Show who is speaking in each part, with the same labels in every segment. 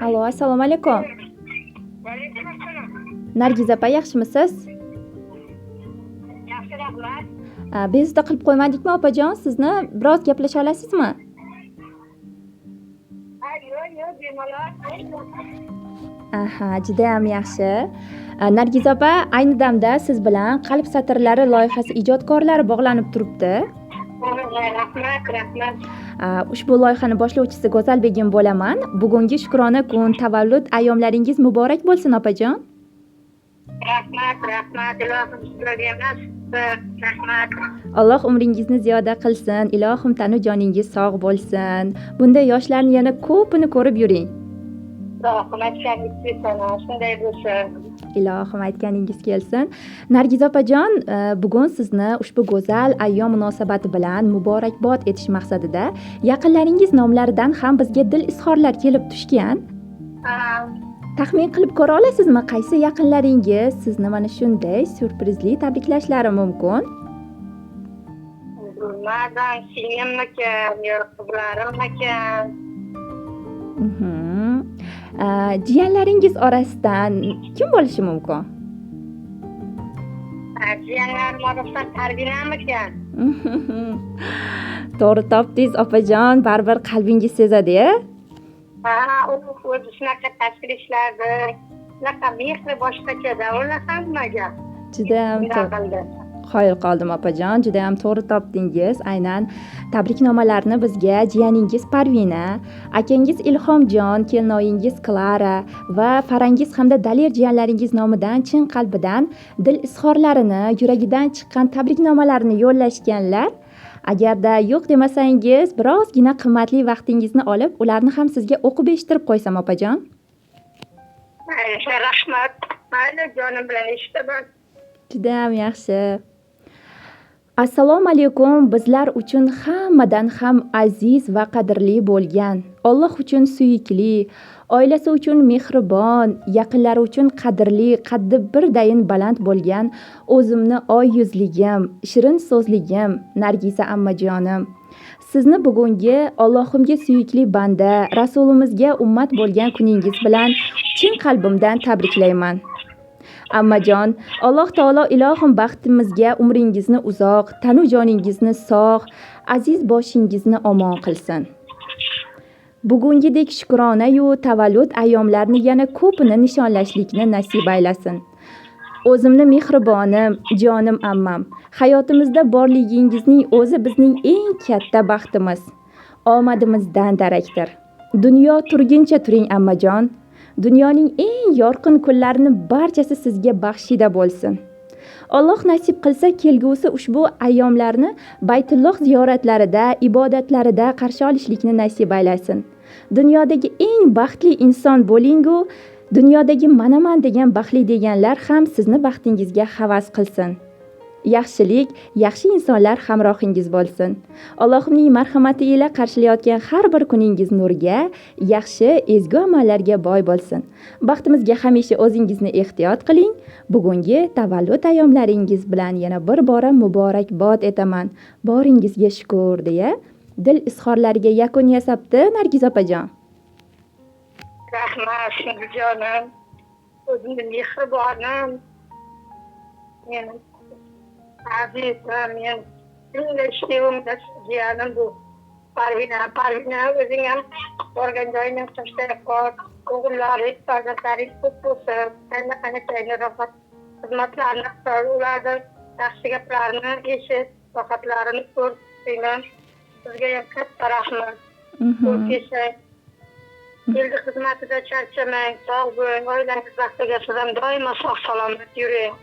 Speaker 1: Allo, assalomu alaykum.
Speaker 2: Vaalaykum assalom.
Speaker 1: Nargiz opa, yaxshimisiz?
Speaker 2: Yaxshi, rahmat.
Speaker 1: Bezovta qilib qo'ymadikmi opajon? Sizni biroz gaplasha olasizmi?
Speaker 2: Yo'q, bemalol.
Speaker 1: Aha, juda ham yaxshi. Nargiz opa, ayni damda siz bilan Qalb satrlari loyihasi ijodkorlari bog'lanib turibdi.
Speaker 2: Rahmat.
Speaker 1: Ushbu loyihani boshlovchisi Go'zalbegim bo'laman. Bugungi Shukrona kun, tavallud ayyomlaringiz muborak bo'lsin opajon.
Speaker 2: Rahmat. Ilohim sizlarga emas. Rahmat.
Speaker 1: Alloh umringizni ziyoda qilsin. Ilohim tanu joningiz sog' bo'lsin. Bunday yoshlarni yana ko'pini ko'rib yuring.
Speaker 2: Ilohim aytganingiz shunday bo'lsin.
Speaker 1: Ilohim aytganingiz kelsin. Nargiz opajon, bugun sizni ushbu go'zal ayyom munosabati bilan muborakbod etish maqsadida yaqinlaringiz nomlaridan ham bizga dil izhorlar kelib tushgan. Taxmin qilib ko'ra olasizmi, qaysi yaqinlaringiz sizni mana shunday syurprizli tabriklashlari mumkin?
Speaker 2: Bilmadim, singlimmikan, qizlarimmikan.
Speaker 1: Jiyanlaringiz orasidan kim bo'lishi mumkin?
Speaker 2: Jiyanlarim orasidan Tarbinamikan.
Speaker 1: To'g'ri topdingiz opajon, baribir qalbingiz sezadi-ya.
Speaker 2: U o'zi shunaqa tashkil ishlardi. Shunaqa mehri boshqachada, ular hammaga.
Speaker 1: Juda ham to'g'ri. Qoyil qoldim opajon, juda ham to'g'ri topdingiz. Aynan tabriknomalarni bizga jiyaningiz Parvina, akangiz Ilhomjon, kelinoyingiz Klara va farangiz hamda Dalir jiyanlaringiz nomidan chin qalbidan dil izhorlarini, yuragidan chiqqan tabriknomalarini yo'llashganlar. Agarda yo'q demasangiz, birozgina qimmatli vaqtingizni olib, ularni ham sizga o'qib eshittirib qo'ysam opajon.
Speaker 2: Rahmat. Mayli, jonim bilan eshitaman.
Speaker 1: Juda ham yaxshi. Assalomu alaykum. Bizlar uchun hammadan ham aziz va qadrli bo'lgan, Alloh uchun suyukli, oilasi uchun mehribon, yaqinlari uchun qadrli, qaddi birdayin baland bo'lgan o'zimni oy yuzligim, shirin so'zligim Nargiza ammajonim. Sizni bugungi Allohimga suyukli banda, Rasulimizga ummat bo'lgan kuningiz bilan chin qalbimdan tabriklayman. Ammajon, Alloh taolo ilohim baxtimizga umringizni uzoq, tanu joningizni sog', aziz boshingizni omon qilsin. Bugungidek shukrona-yu tavallud ayyomlarini yana ko'pini nishonlashlikni nasib aylasin. O'zimni mehribonim, jonim ammam, hayotimizda borligingizning o'zi bizning eng katta baxtimiz, omadimizdan darakdir. Dunyo turguncha turing ammajon. Dunyoning eng yorqin kunlarini barchasi sizga baxshida bo'lsin. Alloh nasib qilsa kelgusi ushbu ayyomlarni Baytulloh ziyoratlarida, ibodatlarida qarshi olishlikni nasib aylasin. Dunyodagi eng baxtli inson bo'ling-u, dunyodagi manaman degan baxtli deganlar ham sizni baxtingizga havas qilsin. Yaxshilik, yaxshi insonlar hamrohingiz bo'lsin. Allohimning marhamati ila qarshilayotgan har bir kuningiz nurga, yaxshi, ezgu amallarga boy bo'lsin. Baxtimizga hamisha o'zingizni ehtiyot qiling. Bugungi tavallud ayyomlaringiz bilan yana bir bora muborakbod etaman. Boringizga shukr deya dil izhorlariga yakun yasabdi Nargiz opajon.
Speaker 2: Rahmat, jonim. O'zimni mehribonim. Azizim, men ishlayapman, jiyanim bu Parvina o'zing ham borgan joyingdan tashlab qol, o'g'illari, farzandlaring ko'p bo'lsin, qanday rohat xizmatlarni qil, ularni yaxshi gaplarini eshit, rohatlarini ko'rsinglar. Sizga ham katta rahmat. Eldi xizmatida charchamang, sog' bo'ling, oilangiz baxtiga siz ham doimo sog' salomat yuring.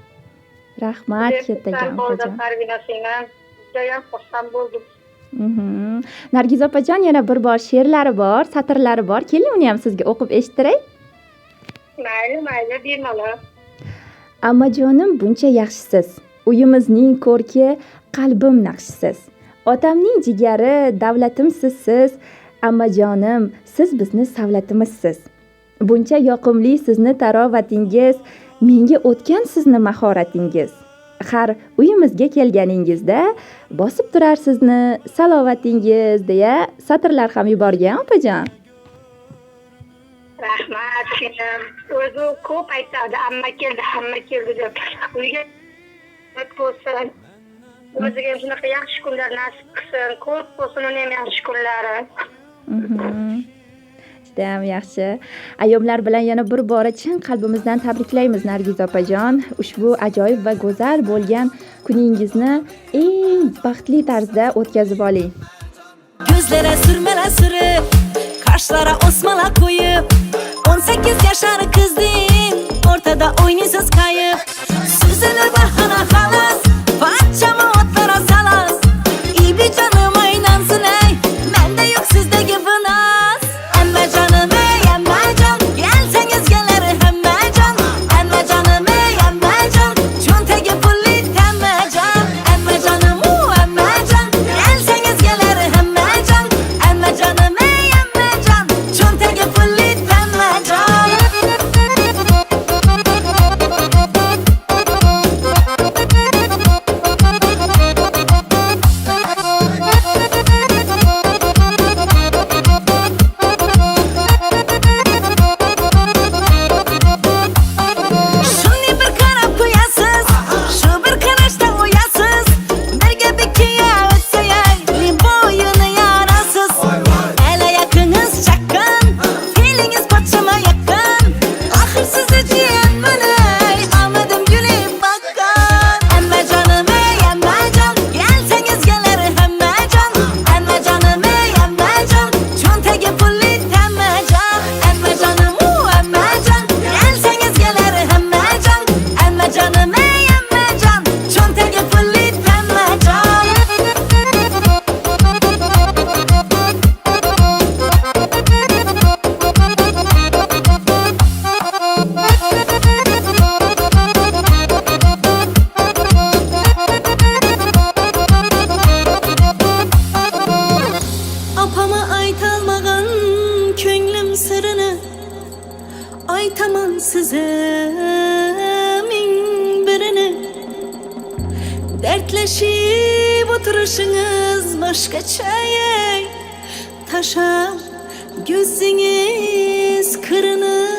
Speaker 1: Rahmat kattajon opajon.
Speaker 2: Judayam xursand bo'ldim.
Speaker 1: Nargiz opajon, yana bir bor she'rlari bor, satrlari bor. Keling, uni ham sizga o'qib eshittiray.
Speaker 2: Mayli, bemalol.
Speaker 1: Ammajonim buncha yaxshisiz. Uyimizning ko'rki, qalbim naqshisiz. Otamning jigari, davlatim sizsiz. Ammajonim, siz bizni savlatimizsiz. Buncha yoqimli sizni tarovatingiz, menga o'tgan sizni mahoratingiz. Har uyimizga kelganingizda bosib turar sizni salovatingiz deya satrlar ham yuborgan opajon.
Speaker 2: Rahmat. O'zi ko'p aytadi, hamma keldi deb. Uyga bo'lsin. O'ziga ham shunaqa yaxshi kunlar nasib qilsin. Ko'p bo'lsin uning ham yaxshi kunlari.
Speaker 1: Judayam yaxshi. Ayyomlar bilan yana bir bora chin qalbimizdan tabriklaymiz Nargiz opajon. Ushbu ajoyib va go'zal bo'lgan kuningizni eng baxtli tarzda o'tkazib oling.
Speaker 3: Gözlere sürmeler sürüp, kaşlara osmalar koyup 18 yaşar kızdın, ortada oynuyorsunuz kayıp. Süzülür bahana halas, parçamı otlara salas. İyi bir canım aynansın ey, mende yok sizdeki fınas. Emme canım ey, emme can, gelseniz gelir hemme can. Emme canım ey, emme can, çunteki pullit emme can. Emme canım emme can, gelseniz gelir hemme can. Emme canım ey, emme can, çunteki pullit emme can. Şunu bir karap koyasız, şu bir karışta uyasız. Birge bir kiye ötseyey, boyunu yarasız. Ele yakınız çakın, filiniz paçama yakın. Ahır sizi ciğenmeney, almadım gülüp bakkan. Emme canım ey, emme can, gelseniz gelir hemme can. Emme canım ey, emme can, çunteki pullit emme can. Emme canım emme can, gelseniz gelir hemme can. Emme canım ey, emme can, çunteki pullit emme can. Apama aytalmagan könglim sırrını aytaman size min birini. Dertleşip oturuşunuz başkaça ey. Taşa gözünüz kırını.